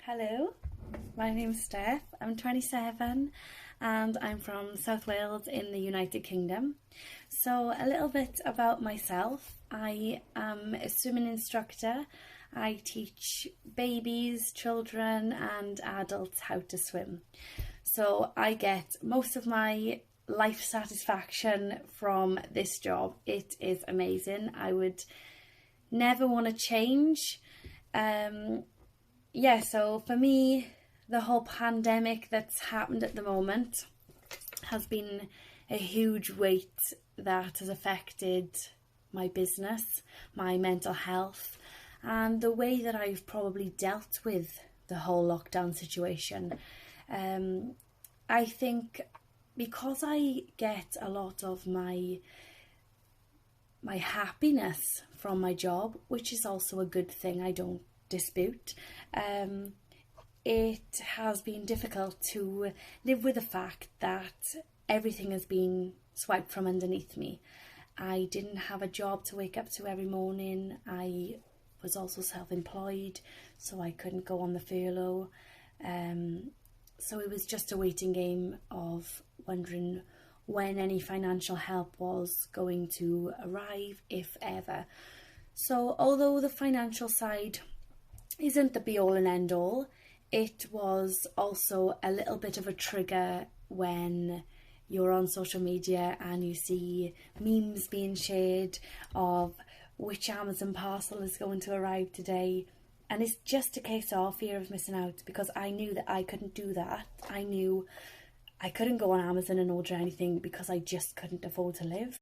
Hello, my name's Steph. I'm 27 and I'm from South Wales in the United Kingdom. So, a little bit about myself. I am a swimming instructor. I teach babies, children, and adults how to swim. So, I get most of my life satisfaction from this job. It is amazing. I would never want to change. So for me, the whole pandemic that's happened at the moment has been a huge weight that has affected my business, my mental health, and the way that I've probably dealt with the whole lockdown situation. I think because I get a lot of my happiness from my job, which is also a good thing, I don't dispute. It has been difficult to live with the fact that everything has been swiped from underneath me. I didn't have a job to wake up to every morning. I was also self-employed, so I couldn't go on the furlough. So it was just a waiting game of wondering when any financial help was going to arrive, if ever. So although the financial side isn't the be all and end all, it was also a little bit of a trigger when you're on social media and you see memes being shared of which Amazon parcel is going to arrive today. And it's just a case of fear of missing out, because I knew that I couldn't do that. I knew I couldn't go on Amazon and order anything because I just couldn't afford to live.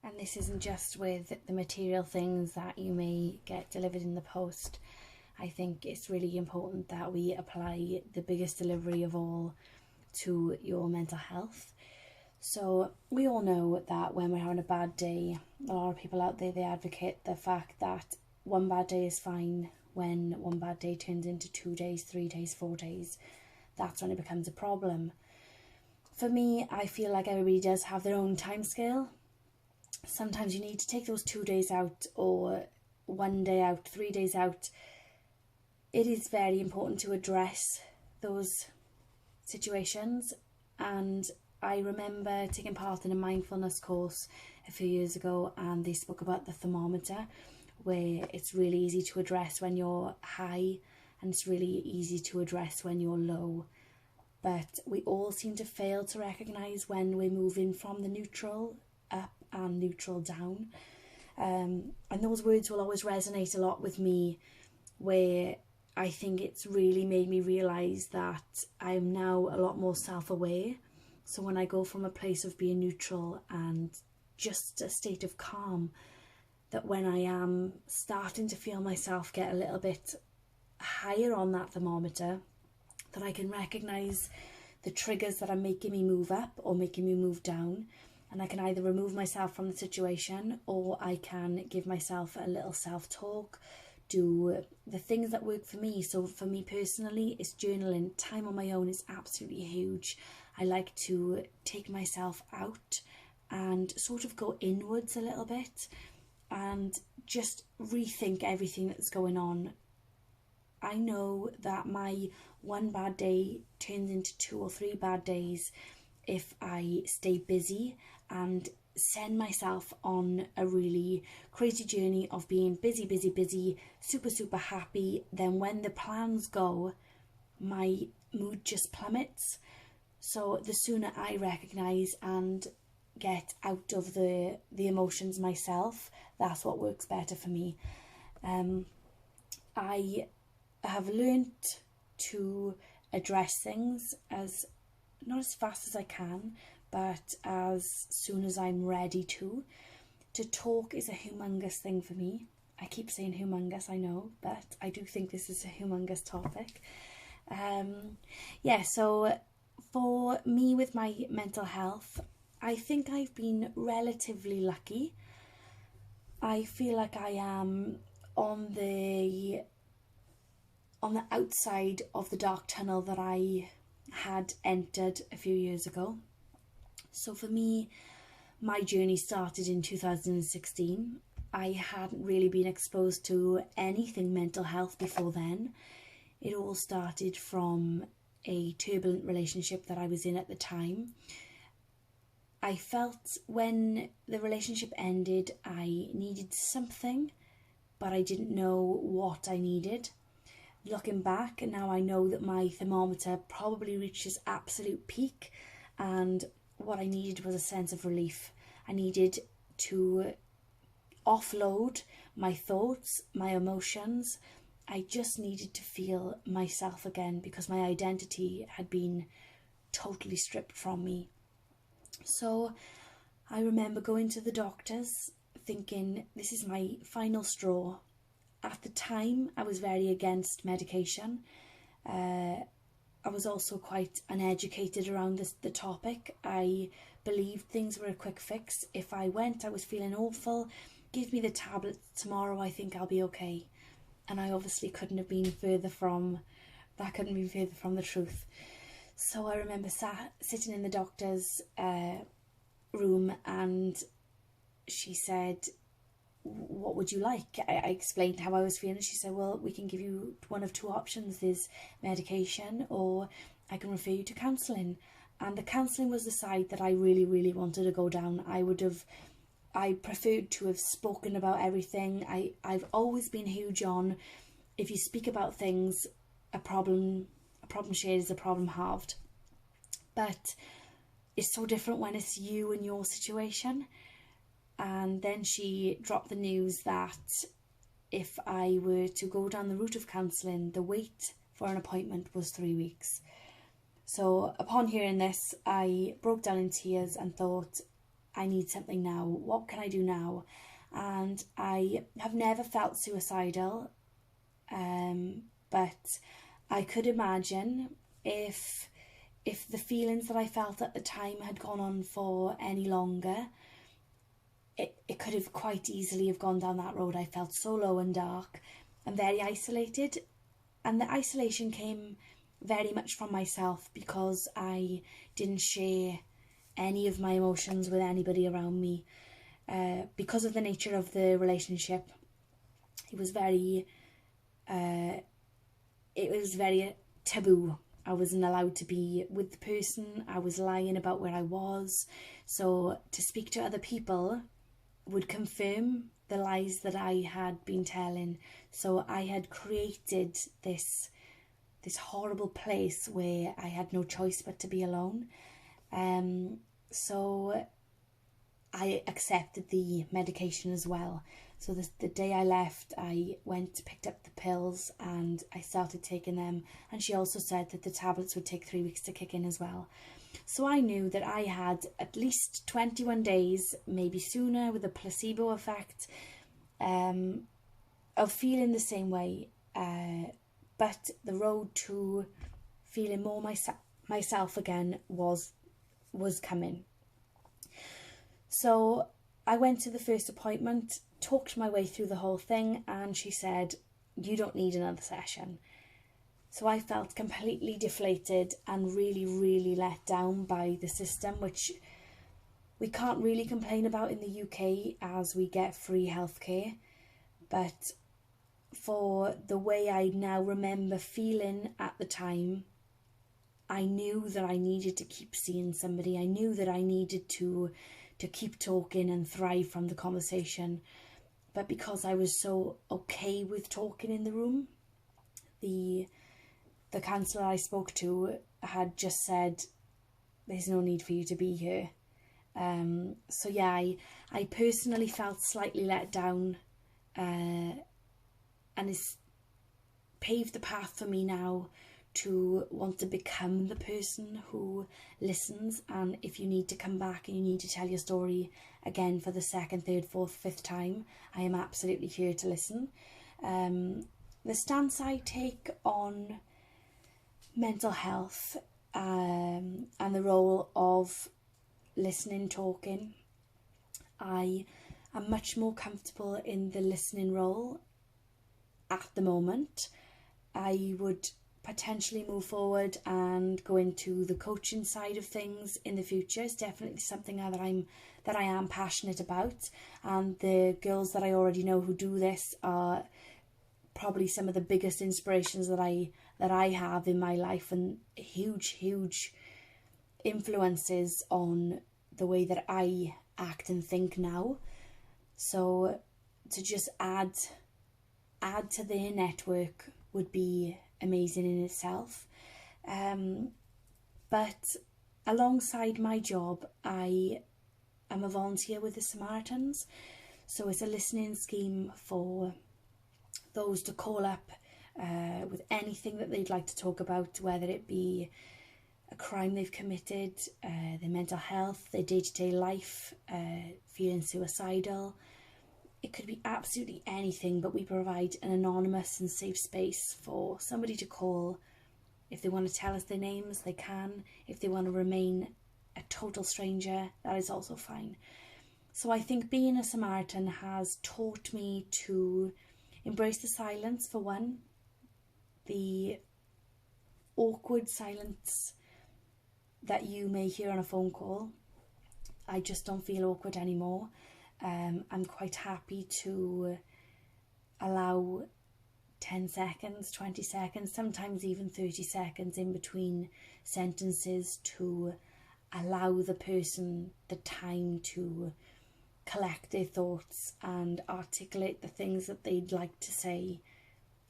And this isn't just with the material things that you may get delivered in the post. I think it's really important that we apply the biggest delivery of all to your mental health. So we all know that when we're having a bad day, a lot of people out there, they advocate the fact that one bad day is fine. When one bad day turns into 2 days, 3 days, 4 days, that's when it becomes a problem. For me, I feel like everybody does have their own time scale. Sometimes you need to take those 2 days out, or 1 day out, 3 days out. It is very important to address those situations. And I remember taking part in a mindfulness course a few years ago, and they spoke about the thermometer, where it's really easy to address when you're high and it's really easy to address when you're low. But we all seem to fail to recognise when we're moving from the neutral up and neutral down. And those words will always resonate a lot with me, where I think it's really made me realise that I am now a lot more self-aware. So when I go from a place of being neutral and just a state of calm, that when I am starting to feel myself get a little bit higher on that thermometer, that I can recognise the triggers that are making me move up or making me move down. And I can either remove myself from the situation, or I can give myself a little self-talk, do the things that work for me. So for me personally, it's journaling. Time on my own is absolutely huge. I like to take myself out and sort of go inwards a little bit and just rethink everything that's going on. I know that my one bad day turns into 2 or 3 bad days if I stay busy and send myself on a really crazy journey of being busy, busy, busy, super, super happy. Then when the plans go, my mood just plummets. So the sooner I recognise and get out of the emotions myself, that's what works better for me. I have learnt to address things as not as fast as I can, but as soon as I'm ready to. To talk is a humongous thing for me. I keep saying humongous, I know, but I do think this is a humongous topic. So for me with my mental health, I think I've been relatively lucky. I feel like I am on the outside of the dark tunnel that I had entered a few years ago. So for me, my journey started in 2016. I hadn't really been exposed to anything mental health before then. It all started from a turbulent relationship that I was in at the time. I felt when the relationship ended, I needed something, but I didn't know what I needed. Looking back, now I know that my thermometer probably reached its absolute peak, and what I needed was a sense of relief. I needed to offload my thoughts, my emotions. I just needed to feel myself again because my identity had been totally stripped from me. So I remember going to the doctors thinking, this is my final straw. At the time, I was very against medication. I was also quite uneducated around the topic. I believed things were a quick fix. If I went, I was feeling awful, give me the tablet tomorrow, I think I'll be okay. And I obviously couldn't have been further from the truth. So I remember sitting in the doctor's room, and she said, what would you like? I explained how I was feeling. She said, well, we can give you one of two options. There's medication, or I can refer you to counselling. And the counselling was the side that I really, really wanted to go down. I preferred to have spoken about everything. I've always been huge on, if you speak about things, a problem shared is a problem halved. But it's so different when it's you and your situation. And then she dropped the news that if I were to go down the route of counselling, the wait for an appointment was 3 weeks. So upon hearing this, I broke down in tears and thought, I need something now. What can I do now? And I have never felt suicidal, but I could imagine if the feelings that I felt at the time had gone on for any longer, it could have quite easily have gone down that road. I felt so low and dark and very isolated, and the isolation came very much from myself because I didn't share any of my emotions with anybody around me. Because of the nature of the relationship, it was very taboo. I wasn't allowed to be with the person. I was lying about where I was. So to speak to other people would confirm the lies that I had been telling. So I had created this horrible place where I had no choice but to be alone. So I accepted the medication as well. So the day I left, I picked up the pills and I started taking them. And she also said that the tablets would take 3 weeks to kick in as well. So I knew that I had at least 21 days, maybe sooner, with a placebo effect, of feeling the same way. But the road to feeling more myself again was coming. So I went to the first appointment, talked my way through the whole thing, and she said, you don't need another session. So I felt completely deflated and really, really let down by the system, which we can't really complain about in the UK as we get free healthcare. But for the way I now remember feeling at the time, I knew that I needed to keep seeing somebody. I knew that I needed to keep talking and thrive from the conversation. But because I was so okay with talking in the room, the counsellor I spoke to had just said, there's no need for you to be here. So yeah, I personally felt slightly let down, and it's paved the path for me now to want to become the person who listens. And if you need to come back and you need to tell your story again for the second, third, fourth, fifth time, I am absolutely here to listen. The stance I take on mental health and the role of listening, talking, I am much more comfortable in the listening role at the moment. I would potentially move forward and go into the coaching side of things in the future. It's definitely something that I am passionate about, and the girls that I already know who do this are probably some of the biggest inspirations that I have in my life, and huge influences on the way that I act and think now. So to just add to their network would be amazing in itself. But alongside my job, I am a volunteer with the Samaritans. So it's a listening scheme for those to call up with anything that they'd like to talk about, whether it be a crime they've committed, their mental health, their day-to-day life, feeling suicidal. It could be absolutely anything, but we provide an anonymous and safe space for somebody to call. If they want to tell us their names, they can. If they want to remain a total stranger, that is also fine. So I think being a Samaritan has taught me to embrace the silence, for one. The awkward silence that you may hear on a phone call. I just don't feel awkward anymore. I'm quite happy to allow 10 seconds, 20 seconds, sometimes even 30 seconds in between sentences to allow the person the time to collect their thoughts and articulate the things that they'd like to say,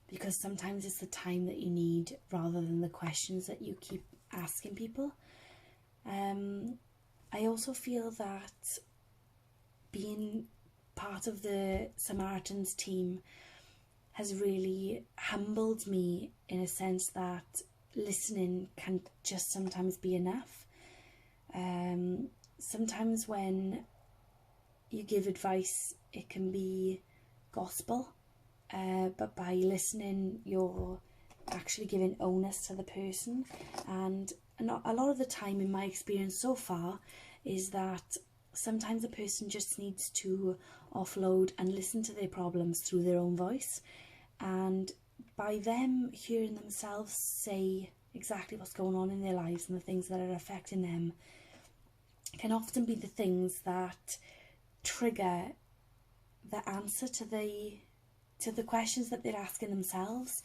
because sometimes it's the time that you need rather than the questions that you keep asking people. I also feel that being part of the Samaritans team has really humbled me, in a sense that listening can just sometimes be enough. Sometimes when you give advice, it can be gospel, but by listening, you're actually giving onus to the person. And a lot of the time, in my experience so far, is that sometimes a person just needs to offload and listen to their problems through their own voice. And by them hearing themselves say exactly what's going on in their lives and the things that are affecting them, can often be the things that trigger the answer to the questions that they're asking themselves.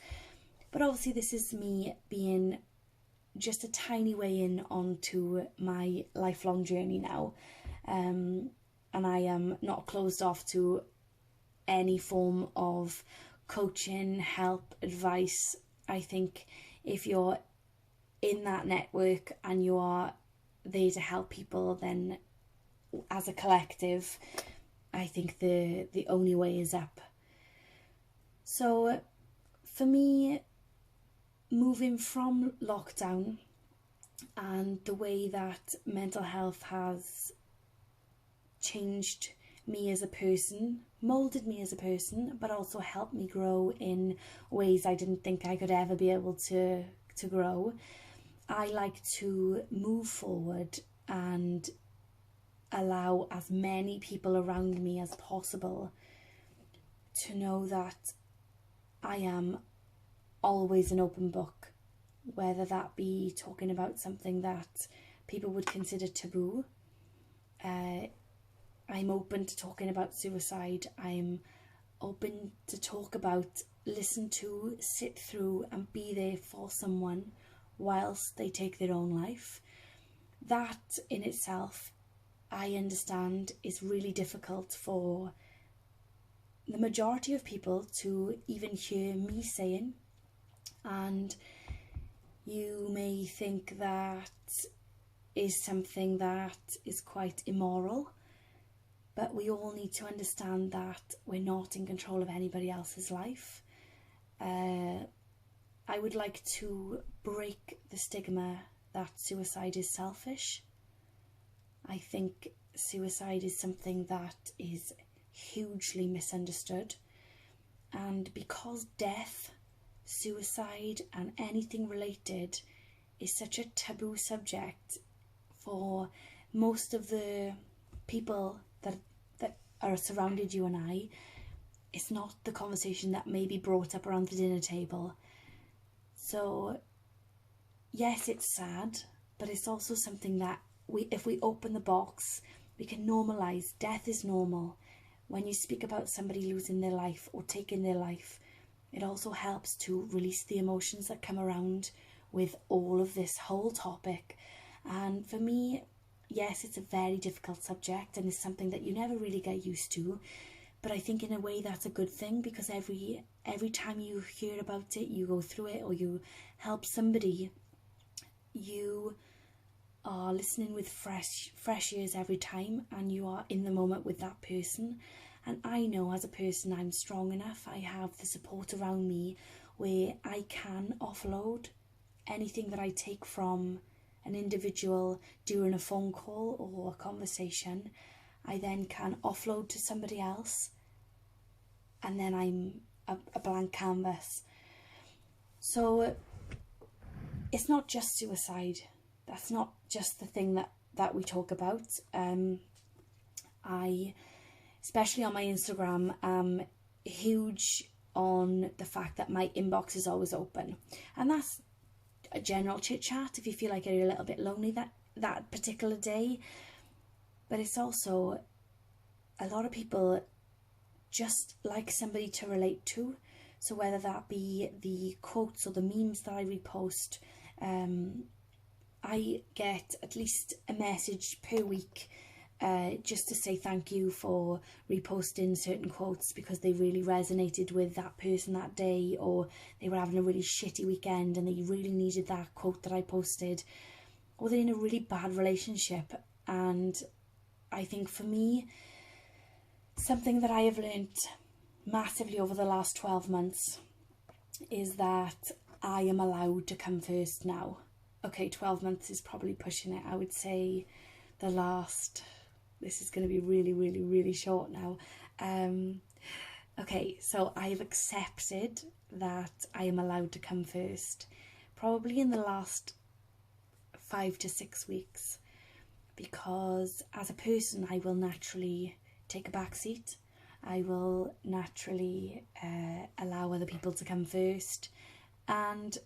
But obviously this is me being just a tiny way in onto my lifelong journey now, and I am not closed off to any form of coaching, help, advice. I think if you're in that network and you are there to help people, then as a collective, I think the only way is up. So for me, moving from lockdown and the way that mental health has changed me as a person, moulded me as a person, but also helped me grow in ways I didn't think I could ever be able to grow, I like to move forward and allow as many people around me as possible to know that I am always an open book, whether that be talking about something that people would consider taboo. I'm open to talking about suicide. I'm open to talk about, listen to, sit through and be there for someone whilst they take their own life. That in itself, I understand, is really difficult for the majority of people to even hear me saying. And you may think that is something that is quite immoral, but we all need to understand that we're not in control of anybody else's life. I would like to break the stigma that suicide is selfish. I think suicide is something that is hugely misunderstood, and because death, suicide and anything related is such a taboo subject for most of the people that are surrounded you and I, it's not the conversation that may be brought up around the dinner table. So yes, it's sad, but it's also something that if we open the box, we can normalise. Death is normal. When you speak about somebody losing their life or taking their life, it also helps to release the emotions that come around with all of this whole topic. And for me, yes, it's a very difficult subject and it's something that you never really get used to. But I think in a way that's a good thing, because every time you hear about it, you go through it, or you help somebody, you are listening with fresh ears every time, and you are in the moment with that person. And I know as a person I'm strong enough. I have the support around me where I can offload anything that I take from an individual during a phone call or a conversation. I then can offload to somebody else, and then I'm a blank canvas. So it's not just suicide. That's not just the thing that we talk about. I, especially on my Instagram, am huge on the fact that my inbox is always open. And that's a general chit chat if you feel like you're a little bit lonely that particular day. But it's also a lot of people just like somebody to relate to. So whether that be the quotes or the memes that I repost, I get at least a message per week just to say thank you for reposting certain quotes because they really resonated with that person that day, or they were having a really shitty weekend and they really needed that quote that I posted, or they're in a really bad relationship. And I think for me, something that I have learned massively over the last 12 months is that I am allowed to come first now. Okay, 12 months is probably pushing it. I would say this is going to be really, really, really short now. Okay, so I've accepted that I am allowed to come first, probably in the last 5 to 6 weeks, because as a person I will naturally take a back seat. I will naturally allow other people to come first, and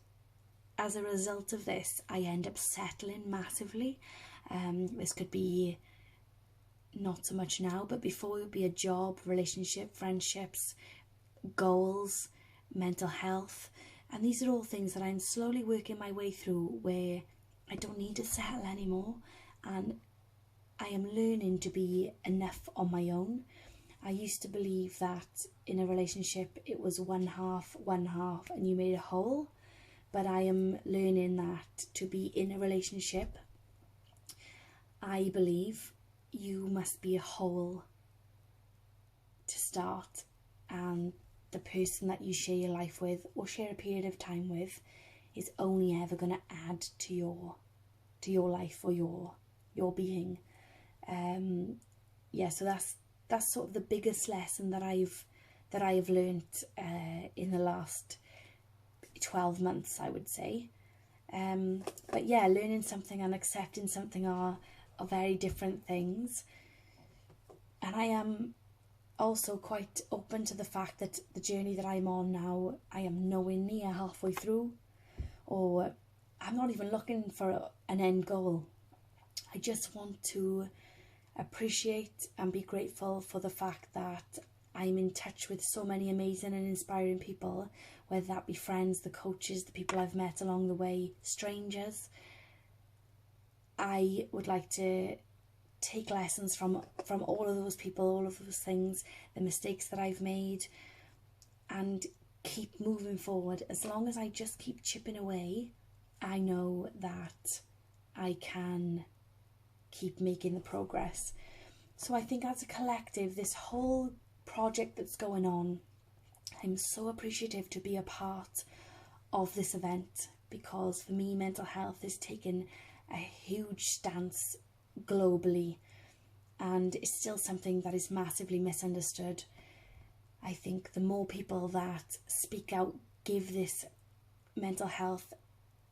as a result of this I end up settling massively. This could be not so much now, but before it would be a job, relationship, friendships, goals, mental health, and these are all things that I'm slowly working my way through, where I don't need to settle anymore, and I am learning to be enough on my own. I used to believe that in a relationship it was one half and you made a whole, but I am learning that to be in a relationship, I believe you must be a whole to start, and the person that you share your life with or share a period of time with is only ever going to add to your life or your being. So that's sort of the biggest lesson that I have learnt in the last 12 months, I would say. But yeah, learning something and accepting something are very different things, and I am also quite open to the fact that the journey that I'm on now, I am nowhere near halfway through, or I'm not even looking for an end goal. I just want to appreciate and be grateful for the fact that I'm in touch with so many amazing and inspiring people, whether that be friends, the coaches, the people I've met along the way, strangers. I would like to take lessons from all of those people, all of those things, the mistakes that I've made, and keep moving forward. As long as I just keep chipping away, I know that I can keep making the progress. So I think as a collective, this whole project that's going on, I'm so appreciative to be a part of this event, because for me mental health is taking a huge stance globally, and it's still something that is massively misunderstood. I think the more people that speak out, give this mental health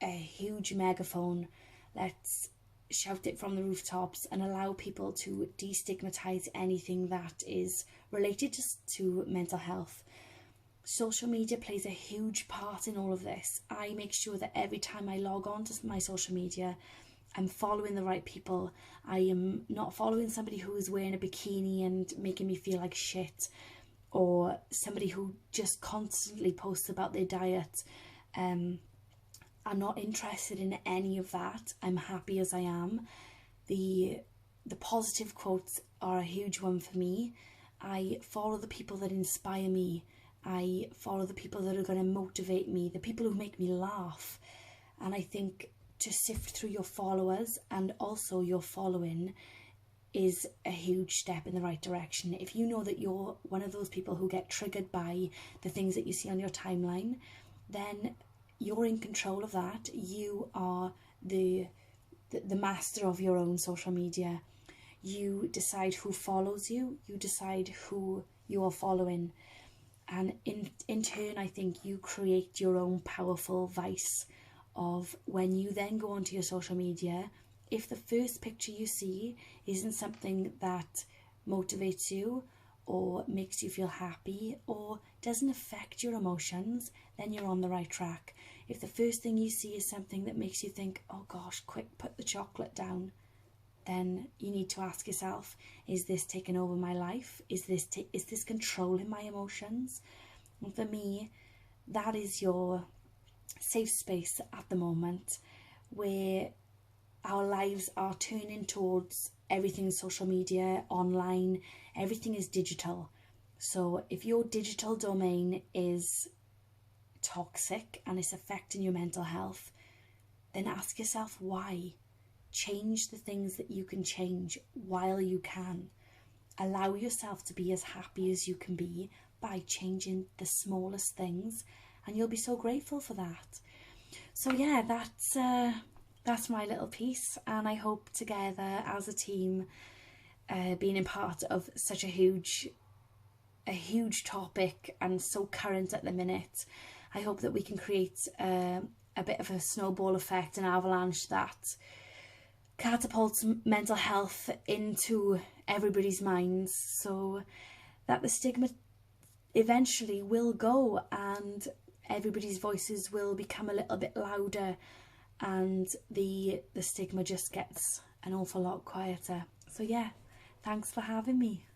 a huge megaphone, let's shout it from the rooftops and allow people to destigmatize anything that is related to mental health. social media plays a huge part in all of this. I make sure that every time I log on to my social media, I'm following the right people. I am not following somebody who is wearing a bikini and making me feel like shit, or somebody who just constantly posts about their diet. I'm not interested in any of that. I'm happy as I am. The positive quotes are a huge one for me. I follow the people that inspire me. I follow the people that are going to motivate me, the people who make me laugh. And I think to sift through your followers and also your following is a huge step in the right direction. If you know that you're one of those people who get triggered by the things that you see on your timeline, then you're in control of that. You are the master of your own social media. You decide who follows you, you decide who you are following. And in turn, I think you create your own powerful vice of when you then go onto your social media, if the first picture you see isn't something that motivates you or makes you feel happy or doesn't affect your emotions, then you're on the right track. If the first thing you see is something that makes you think, oh gosh, quick, put the chocolate down, then you need to ask yourself, is this taking over my life? Is this controlling my emotions? And for me, that is your safe space at the moment, where our lives are turning towards everything social media, online, everything is digital. So if your digital domain is toxic and it's affecting your mental health, then ask yourself why. Change the things that you can change while you can. Allow yourself to be as happy as you can be by changing the smallest things, and you'll be so grateful for that. So yeah, that's my little piece, and I hope together as a team, being a part of such a huge topic and so current at the minute, I hope that we can create a bit of a snowball effect, an avalanche that catapults mental health into everybody's minds, so that the stigma eventually will go and everybody's voices will become a little bit louder, and the stigma just gets an awful lot quieter. So yeah, thanks for having me.